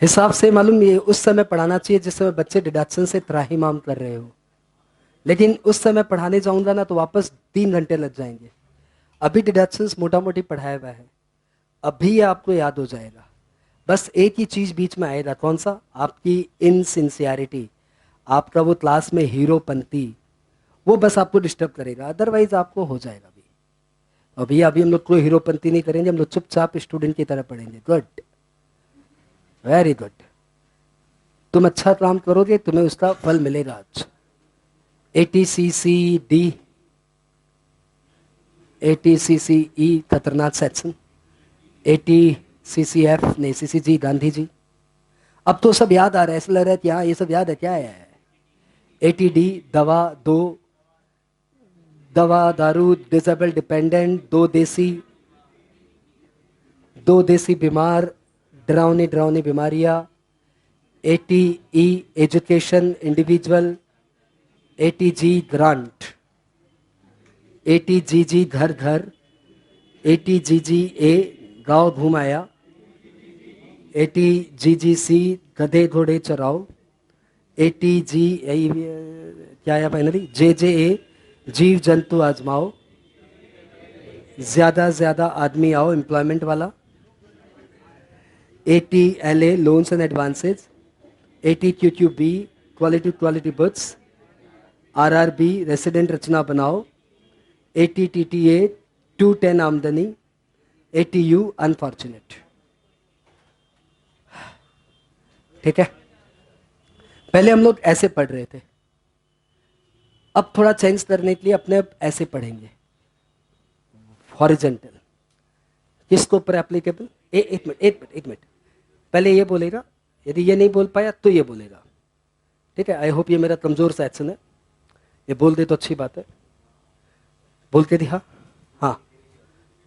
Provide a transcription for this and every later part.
हिसाब से मालूम ये उस समय पढ़ाना चाहिए जिस समय बच्चे डिडक्शन से त्राहिमाम कर रहे हो, लेकिन उस समय पढ़ाने जाऊंगा ना तो वापस 3 घंटे लग जाएंगे। अभी डिडक्शंस मोटा मोटी पढ़ाया हुआ है, अभी ये आपको याद हो जाएगा। बस एक ही चीज बीच में आएगा, कौन सा? आपकी इनसिंसियरिटी, आपका वो क्लास में हीरोपंती, वो बस आपको डिस्टर्ब करेगा, अदरवाइज आपको हो जाएगा। अभी अभी अभी हम लोग कोई हीरोपंती नहीं करेंगे, हम लोग चुपचाप स्टूडेंट की तरह पढ़ेंगे। Good, very good. तुम अच्छा काम करोगे, तुम्हें उसका फल मिलेगा आज। ATCCD, ATCCE खतरनाक सेक्शन, ATCCF नहीं, CCG गांधी जी। अब तो सब याद आ रहा है, ऐसा लग रहा है कि हाँ ये सब याद है, क्या है। ATD दवा दो, दवा दारू डिसेबल डिपेंडेंट, दो देसी बीमार, डरावनी डरावनी बीमारियां। ATE education individual, ATG grant, ATGG घर घर, ATGGA गांव घूम आया, ATGGC गधे घोड़े चराओ, ATG क्या है फाइनली, JJA जीव जंतु आजमाओ, ज्यादा ज्यादा आदमी आओ एम्प्लॉयमेंट वाला, ATLA loans and advances, ATQQB quality quality books, RRB resident रचना बनाओ, ATTTA 210 आमदनी, ATU अनफॉर्चुनेट। ठीक है, पहले हम लोग ऐसे पढ़ रहे थे, अब थोड़ा चेंज करने के लिए अपने आप ऐसे पढ़ेंगे, हॉरिजेंटल। किसके ऊपर एप्लीकेबल? एक मिनट, पहले ये बोलेगा, यदि ये नहीं बोल पाया तो ये बोलेगा। ठीक है, आई होप ये मेरा कमजोर सा एक्शन है, ये बोल दे तो अच्छी बात है। बोल के दिखा। हाँ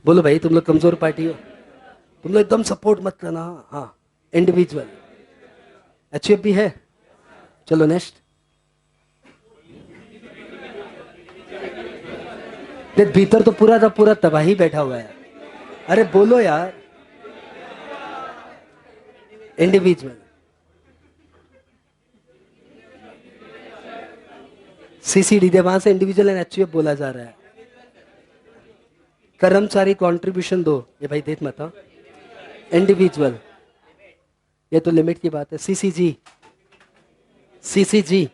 बोलो भाई, तुम लोग कमजोर पार्टी हो, तुम लोग एकदम सपोर्ट मत करना। हाँ, इंडिविजुअल अचीव भी है। चलो नेक्स्ट। भीतर तो पूरा का पूरा तबाही बैठा हुआ है। अरे बोलो यार, इंडिविजुअल। CCD दे, वहां से इंडिविजुअल एंड एचयूएफ बोला जा रहा है। कर्मचारी कंट्रीब्यूशन दो, ये भाई देख मत, इंडिविजुअल, ये तो लिमिट की बात है। CCG, CCG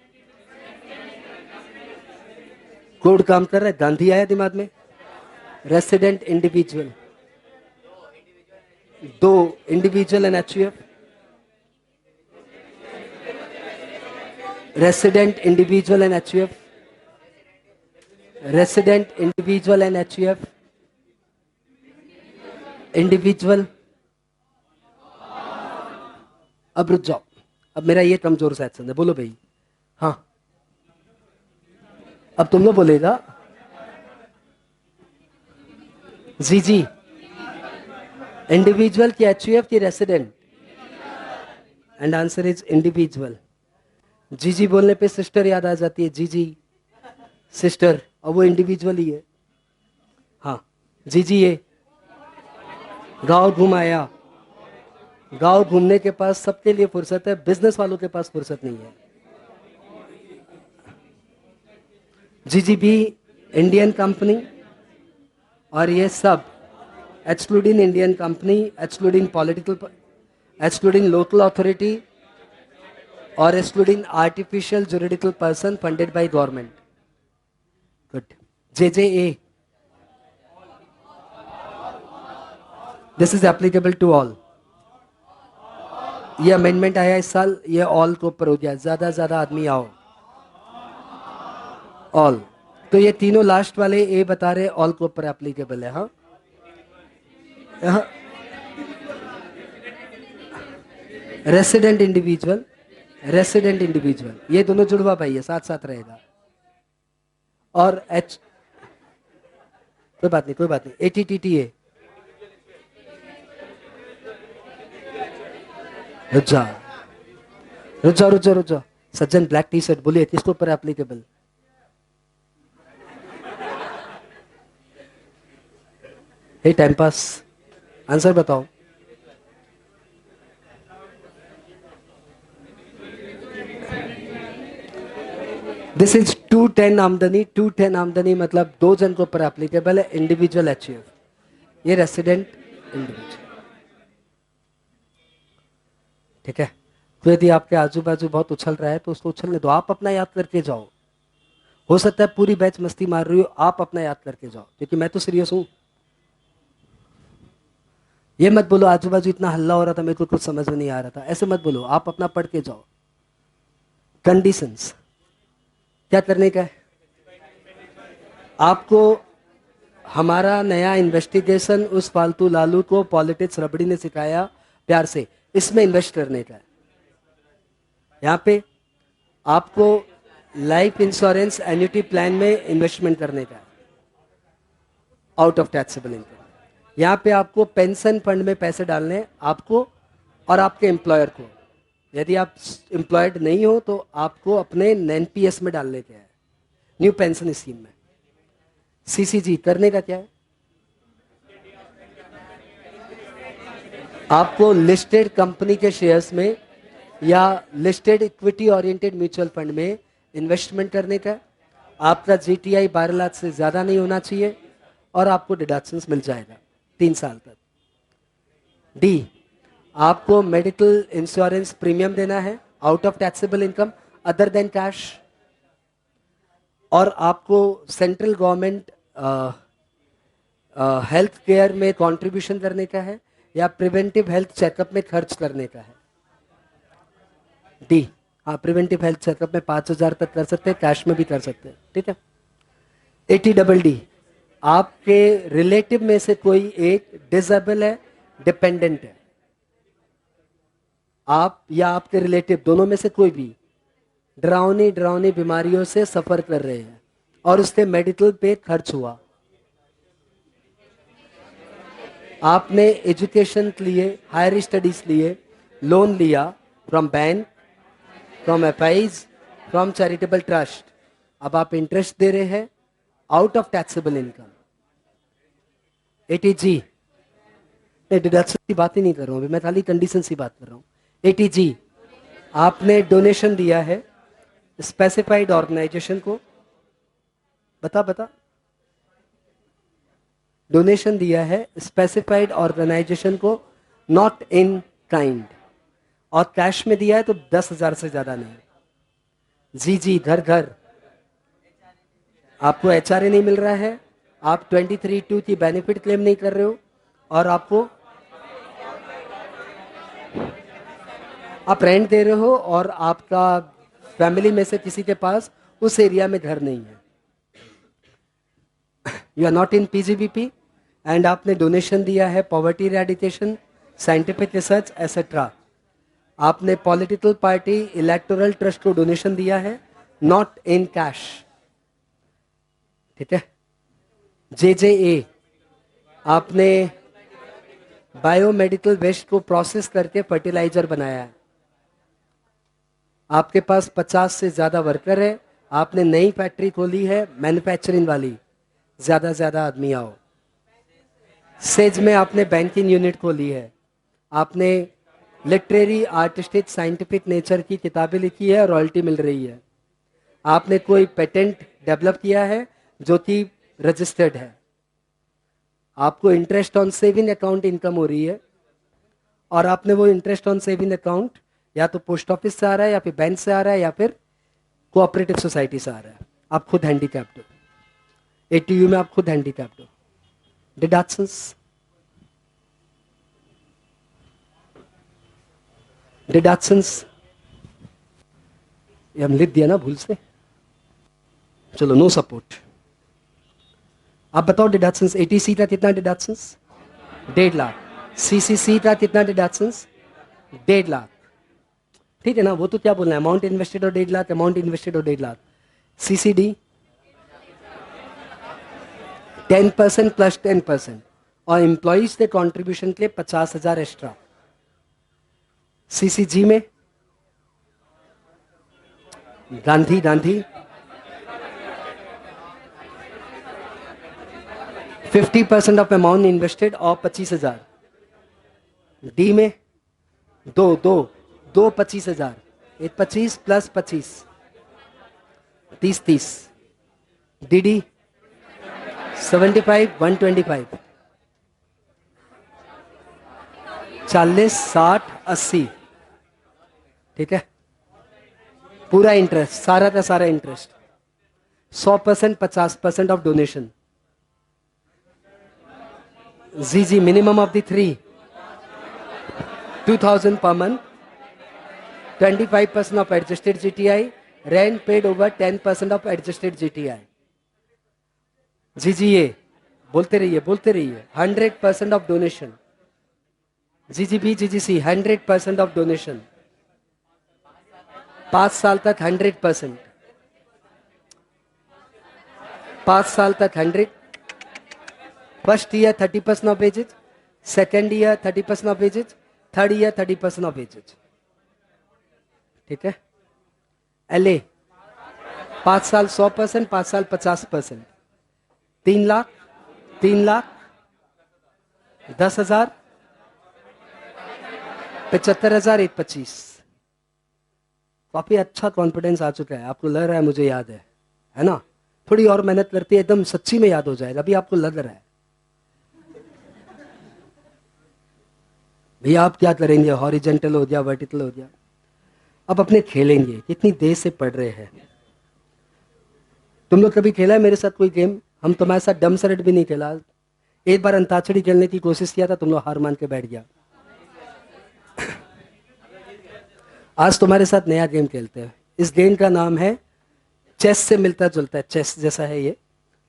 कोड काम कर रहा है, गांधी आया दिमाग में। रेसिडेंट इंडिविजुअल, दो individual and HUF, resident individual and HUF, resident individual and HUF, individual. अब रुक जाओ, अब मेरा ये कमजोर सा एक्शन है, बोलो भाई। हाँ, अब तुम लोग बोलेगा। जी इंडिविजुअल की एचयूएफ की resident, and answer is individual. जी बोलने पे सिस्टर याद आ जाती है, जी सिस्टर, और वो इंडिविजुअल ही है। हाँ, जी ये गांव घूम आया। गांव घूमने के पास सबके लिए फुर्सत है, बिजनेस वालों के पास फुर्सत नहीं है। जी भी इंडियन कंपनी, और ये सब excluding Indian company, excluding political, excluding local authority, और excluding artificial juridical person funded by government. Good. JJA, this is applicable to all. ये अमेंडमेंट आया इस साल, ये ऑल के ऊपर हो गया, ज्यादा ज्यादा आदमी आओ, ऑल। तो ये तीनों लास्ट वाले ए बता रहे ऑल के ऊपर एप्लीकेबल है। हाँ, रेसिडेंट इंडिविजुअल, रेसिडेंट इंडिविजुअल, ये दोनों जुड़वा भाई है, साथ साथ रहेगा। और एच, कोई बात नहीं कोई बात नहीं, ATTTA, रुक जा रुक जा रुक जा रुक जा। सज्जन ब्लैक टी शर्ट, बोलिए किसके ऊपर एप्लीकेबल? हे टाइम पास, आंसर बताओ। दिस इज 210 आमदनी। 210 आमदनी मतलब 2 जन के ऊपर एप्लीकेबल है, इंडिविजुअल अचीव, ये रेसिडेंट इंडिविजुअल। ठीक है, तो यदि आपके आजू बाजू बहुत उछल रहा है तो उसको उछलने दो, आप अपना याद करके जाओ। हो सकता है पूरी बैच मस्ती मार रही हो, आप अपना याद करके जाओ, क्योंकि मैं तो सीरियस हूं। ये मत बोलो आजू बाजू इतना हल्ला हो रहा था मेरे को कुछ समझ में नहीं आ रहा था, ऐसे मत बोलो, आप अपना पढ़ के जाओ। कंडीशंस क्या करने का है आपको? हमारा नया इन्वेस्टिगेशन उस फालतू लालू को पॉलिटिक्स रबड़ी ने सिखाया प्यार से, इसमें इन्वेस्ट करने का है। यहाँ पे आपको लाइफ इंश्योरेंस एन्युटी प्लान में इन्वेस्टमेंट करने का है, आउट ऑफ टैक्सेबल इनकम। यहाँ पे आपको पेंशन फंड में पैसे डालने हैं, आपको और आपके एम्प्लॉयर को। यदि आप एम्प्लॉयड नहीं हो तो आपको अपने एनपीएस में डालने के हैं, न्यू पेंशन स्कीम में। सीसीजी करने का क्या है? आपको लिस्टेड कंपनी के शेयर्स में या listed equity oriented mutual fund में इन्वेस्टमेंट करने का है। आपका जीटीआई 12 लाख से ज्यादा नहीं होना चाहिए और आपको डिडक्शंस मिल जाएगा 3 साल तक। डी, आपको मेडिकल इंश्योरेंस प्रीमियम देना है out of taxable income other than cash, और आपको सेंट्रल गवर्नमेंट हेल्थ केयर में कंट्रीब्यूशन करने का है या प्रिवेंटिव हेल्थ चेकअप में खर्च करने का है। डी, हाँ, प्रिवेंटिव हेल्थ चेकअप में 5,000 तक कर सकते हैं, कैश में भी कर सकते हैं। ठीक है। 80 आपके रिलेटिव में से कोई एक डिसेबल है, डिपेंडेंट है, आप या आपके रिलेटिव दोनों में से कोई भी डरावनी डरावनी बीमारियों से सफर कर रहे हैं और उसके मेडिकल पे खर्च हुआ, आपने एजुकेशन के लिए, हायर स्टडीज लिए लोन लिया from bank, from FIIs, from charitable trust, अब आप इंटरेस्ट दे रहे हैं out of taxable income. 80G, deduction की बात ही नहीं कर रहा हूं, मैं खाली कंडीशन की बात कर रहा हूं। 80G, आपने डोनेशन दिया है स्पेसिफाइड ऑर्गेनाइजेशन को, बता डोनेशन दिया है स्पेसिफाइड ऑर्गेनाइजेशन को, नॉट इन काइंड, और कैश में दिया है तो 10,000 से ज्यादा नहीं। जी घर घर, आपको एचआरए नहीं मिल रहा है, आप 23(2) की बेनिफिट क्लेम नहीं कर रहे हो, और आपको आप रेंट दे रहे हो और आपका फैमिली में से किसी के पास उस एरिया में घर नहीं है, you are not in PGBP, and आपने डोनेशन दिया है poverty eradication, scientific research etcetera, आपने पॉलिटिकल पार्टी इलेक्टोरल ट्रस्ट को डोनेशन दिया है, नॉट इन कैश। ठीक है। JJA, आपने बायोमेडिकल वेस्ट को प्रोसेस करके फर्टिलाइजर बनाया है, आपके पास 50 से ज्यादा वर्कर है, आपने नई फैक्ट्री खोली है मैन्युफैक्चरिंग वाली, ज्यादा से ज्यादा आदमी आओ। सेज में आपने बैंकिंग यूनिट खोली है, आपने लिटरेरी, आर्टिस्टिक, साइंटिफिक नेचर की किताबें लिखी है, रॉयल्टी मिल रही है, आपने कोई पेटेंट डेवलप किया है जो कि रजिस्टर्ड है, आपको interest on saving account income हो रही है, और आपने वो इंटरेस्ट ऑन सेविंग अकाउंट या तो पोस्ट ऑफिस से आ रहा है या फिर बैंक से आ रहा है या फिर कोऑपरेटिव सोसाइटी से आ रहा है, आप खुद हैंडीकैप्ड हो। ATU में आप खुद हैंडीकैप्ड हो। डिडक्शंस, ये हम लिख दिया ना भूल से, चलो नो सपोर्ट। आप बताओ डिडक्शंस, 80C का कितना डिडक्शंस? 1.5 लाख। CCC का कितना डिडक्शंस? 1.5 लाख। ठीक है ना, वो तो क्या बोलना है, अमाउंट इन्वेस्टेड और 1.5 लाख, अमाउंट इन्वेस्टेड और 1.5 लाख। CCD 10% प्लस 10%, और एम्प्लॉइज के कॉन्ट्रीब्यूशन के लिए 50,000 एक्स्ट्रा। CCG में गांधी 50% ऑफ अमाउंट इन्वेस्टेड और 25,000। डी में दो 25,000, एक 25 प्लस 25, 30 डीडी 75 125 40 60 80, ठीक है। पूरा इंटरेस्ट, सारा का सारा interest, 100% 50% of donation. G minimum of the 3 2000 per month, 25% of adjusted GTI, rent paid over 10% of adjusted GTI। जी ये बोलते रहिए 100% of donation. GGB GGC 100% of donation, 5 साल तक 100%, 5 साल तक 100। First year 30% of wages, second year 30% of wages, third year 30% of wages, ठीक है। एलए 5 साल 100%, 5 साल 50%, 3 लाख 3 लाख 10,000 75,000 125। काफी अच्छा कॉन्फिडेंस आ चुका है, आपको लग रहा है मुझे याद है ना। थोड़ी और मेहनत करती है एकदम सच्ची में याद हो जाएगा। अभी आपको लग रहा है भैया आप क्या करेंगे, हॉरिजेंटल हो गया वर्टिकल हो गया। अब अपने खेलेंगे, कितनी देर से पढ़ रहे हैं। तुम लोग कभी खेला है मेरे साथ कोई गेम? हम तुम्हारे साथ डम सरट भी नहीं खेला। एक बार अंताक्षरी खेलने की कोशिश किया था, तुम लोग हार मान के बैठ गया। आज तुम्हारे साथ नया गेम खेलते हैं। इस गेम का नाम है, चेस से मिलता जुलता है, चेस जैसा है ये,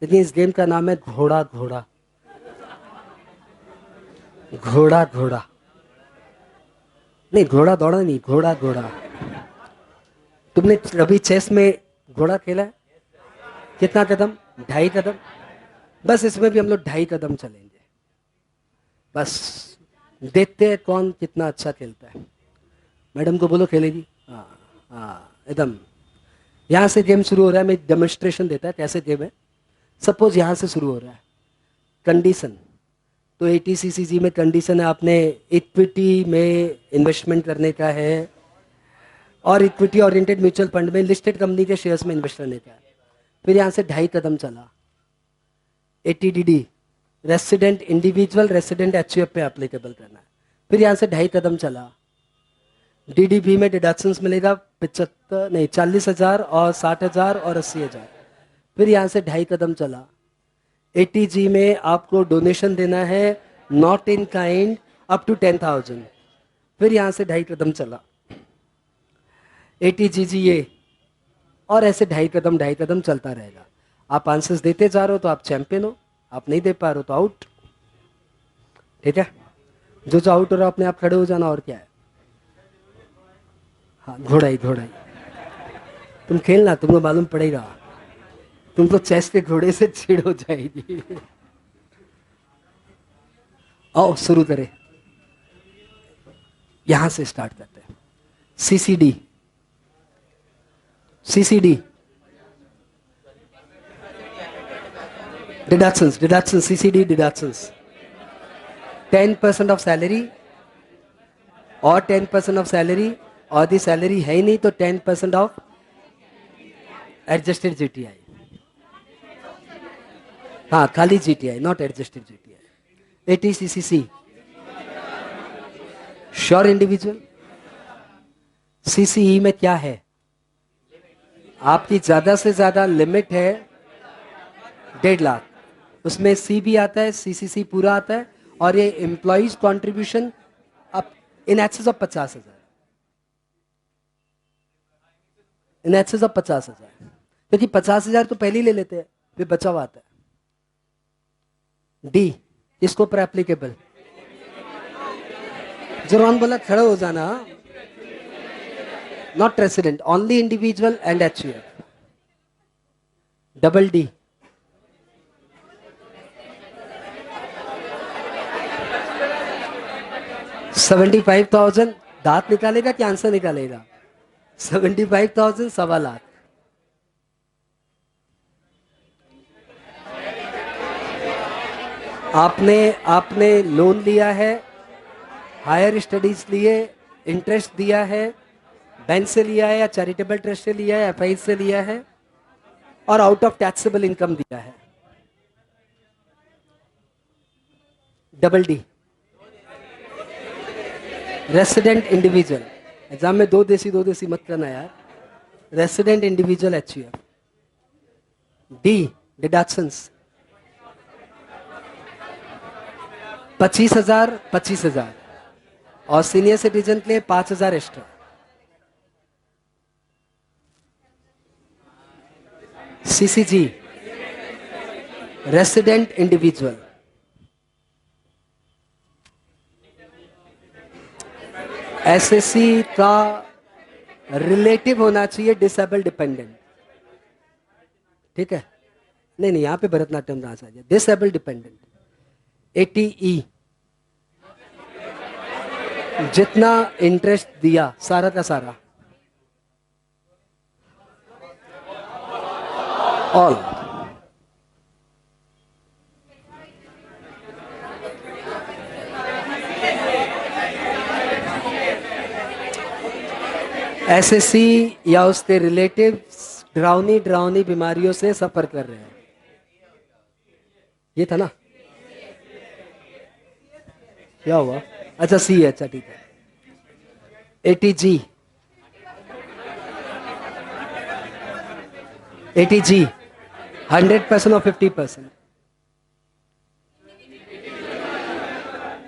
लेकिन इस गेम का नाम है घोड़ा घोड़ा। घोड़ा घोड़ा नहीं, घोड़ा दौड़ा नहीं, घोड़ा घोड़ा। तुमने कभी चेस में घोड़ा खेला है? कितना कदम? 2.5 कदम। बस इसमें भी हम लोग 2.5 कदम चलेंगे। बस देखते हैं कौन कितना अच्छा खेलता है। मैडम को बोलो खेलेगी। हाँ हाँ एकदम। यहाँ से गेम शुरू हो रहा है, मैं डेमोन्स्ट्रेशन देता है कैसे गेम है। सपोज यहाँ से शुरू हो रहा है। कंडीशन तो 80 CCG में कंडीशन है, आपने इक्विटी में इन्वेस्टमेंट करने का है और इक्विटी ओरिएंटेड म्यूचुअल फंड में लिस्टेड कंपनी के शेयर्स में इन्वेस्ट करने का है। फिर यहाँ से 2.5 कदम चला। 80 DD resident individual resident HUF पे एप्लीकेबल करना है। फिर यहाँ से 2.5 कदम चला। DDB में डिडक्शंस मिलेगा 40,000 और 60,000 और 80,000। फिर यहाँ से 2.5 कदम चला। 80G में आपको डोनेशन देना है not in kind up to 10,000। फिर यहाँ से 2.5 कदम चला। 80GGA और ऐसे 2.5 कदम चलता रहेगा। आप आंसर्स देते जा रहे हो तो आप चैंपियन हो, आप नहीं दे पा रहे हो तो आउट, ठीक है। जो आउट हो रहा है अपने आप खड़े हो जाना, और क्या है। हाँ घोड़ाई घोड़ाई तुम खेलना, तुमको मालूम पड़ेगा। तुम तो चेस के घोड़े से चिड़ हो जाएगी। आओ शुरू करें, यहां से स्टार्ट करते हैं। CCD deductions CCD deductions 10% of salary और 10% ऑफ सैलरी, और दी सैलरी है ही नहीं तो 10% ऑफ एडजस्टेड GTI। हाँ खाली GTI, not adjusted GTI। 80 CCC sure individual. CCE में क्या है, आपकी ज्यादा से ज्यादा लिमिट है 1.5 लाख। उसमें C भी आता है, CCC पूरा आता है, और ये employees contribution up in excess of 50,000, in excess of 50,000। क्योंकि 50,000 तो पहले ही ले लेते हैं, फिर बचा हुआ आता है। D इसको पर एप्लीकेबल। जोरान बोला खड़ा हो जाना। Not resident, only individual and HUF। Double D 75,000। दांत निकालेगा कि आंसर निकालेगा? 75,000 1.25 लाख। आपने लोन लिया है, हायर स्टडीज लिए, इंटरेस्ट दिया है, बैंक से लिया है या चैरिटेबल ट्रस्ट से लिया है, FI से लिया है, और आउट ऑफ टैक्सेबल इनकम दिया है। Double D, resident individual. Exam में दो देसी मत करना यार। Resident individual HUF. D, deductions 25,000 और सीनियर सिटीजन के लिए 5,000 extra. CCG, resident individual. SSC का रिलेटिव होना चाहिए डिसेबल डिपेंडेंट, ठीक है? नहीं नहीं, यहां पे भरतनाट्यम डांस आ जाए। Disable dependent. एटीई, जितना इंटरेस्ट दिया सारा का सारा, ऑल। एसएससी या उसके रिलेटिव डरावनी बीमारियों से सफर कर रहे हैं। ये था ना? क्या हुआ? अच्छा सी है, अच्छा ठीक है। एटीजी, एटीजी 100% और 50%।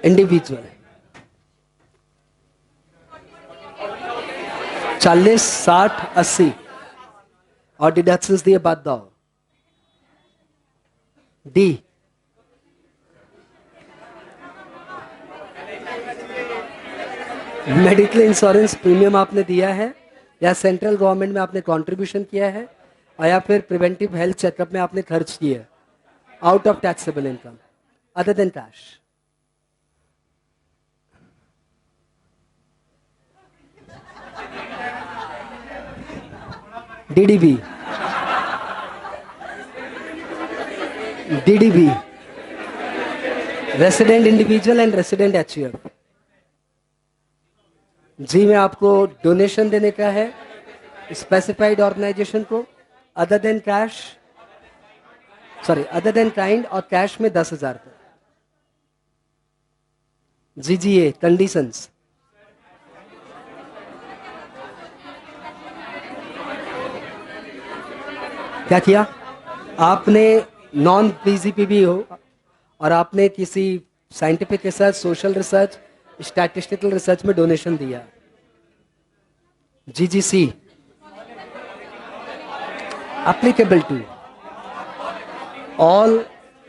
इंडिविजुअल 40, 60, 80 और डिडक्शंस दिए बाद दो। डी, मेडिकल इंश्योरेंस प्रीमियम आपने दिया है या सेंट्रल गवर्नमेंट में आपने कंट्रीब्यूशन किया है और या फिर प्रिवेंटिव हेल्थ चेकअप में आपने खर्च किया out of taxable income other than cash. DDB, DDB resident individual and resident HUF. G में आपको डोनेशन देने का है स्पेसिफाइड ऑर्गेनाइजेशन को other than cash, sorry other than kind और कैश में 10,000 तक। जीजीए कंडीशंस, क्या किया आपने? नॉन पीजीपी भी हो और आपने किसी scientific research, social research, statistical research में डोनेशन दिया। GGC applicable to all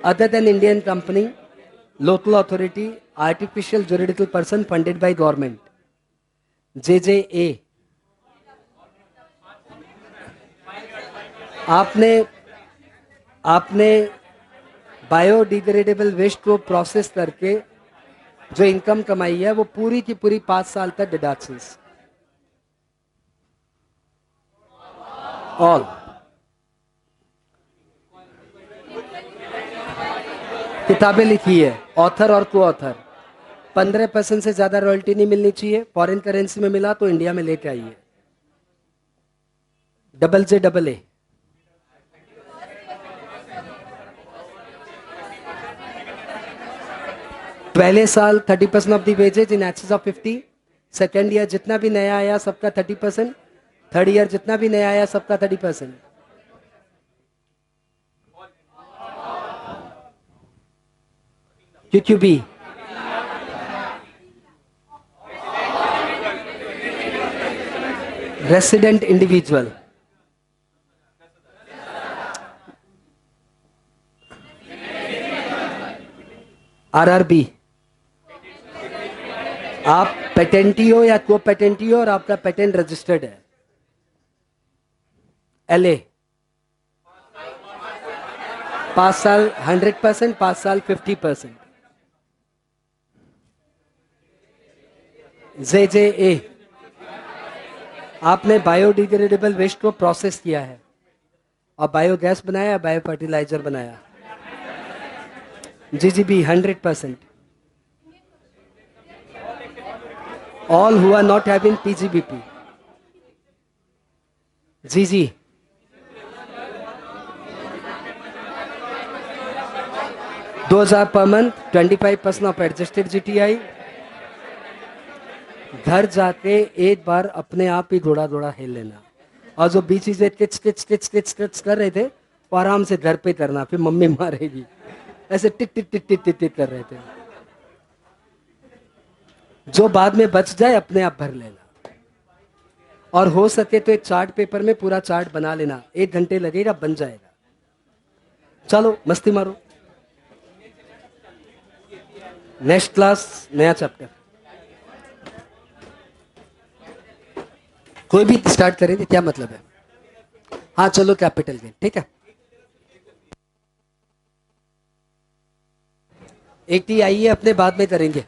other than Indian company, local authority, artificial juridical person funded by government. JJA आपने बायोडिग्रेडेबल वेस्ट को प्रोसेस करके जो इनकम कमाई है वो पूरी की पूरी 5 साल तक डिडक्शंस। ऑल किताबें लिखी है ऑथर और को ऑथर, 15% से ज्यादा रॉयल्टी नहीं मिलनी चाहिए। फॉरेन करेंसी में मिला तो इंडिया में लेके आइए। JAA पहले साल 30% of the wages in excess of 50। Second year जितना भी नया आया सबका 30%। थर्ड ईयर जितना भी नया आया सबका 30%। QQB resident individual. RRB आप पेटेंटी हो या को पेटेंटी हो और आपका पेटेंट रजिस्टर्ड है। LA 5 साल 100%, 5 साल 50%। JJA आपने बायोडिग्रेडेबल वेस्ट को प्रोसेस किया है और बायोगैस बनाया, बायो फर्टिलाइजर बनाया। GGB 100%। All who are not having PGBP। GG 2000 per month, 25% of adjusted GTI. घर जाके एक बार अपने आप ही थोड़ा थोड़ा हिल लेना, और जो बीच चीजें teach teach teach teach teach कर रहे थे वो आराम से घर पे करना, फिर मम्मी मारेगी। ऐसे टिक टिक टिक टिक टिक टिक कर रहे थे। जो बाद में बच जाए अपने आप भर लेना, और हो सके तो एक चार्ट पेपर में पूरा चार्ट बना लेना, 1 घंटे लगेगा, बन जाएगा। चलो मस्ती मारो। नेक्स्ट क्लास, नया चैप्टर। कोई भी स्टार्ट करेंगे, क्या मतलब है? हाँ चलो, कैपिटल गेन, ठीक है। 80 आइए, अपने बाद में करेंगे।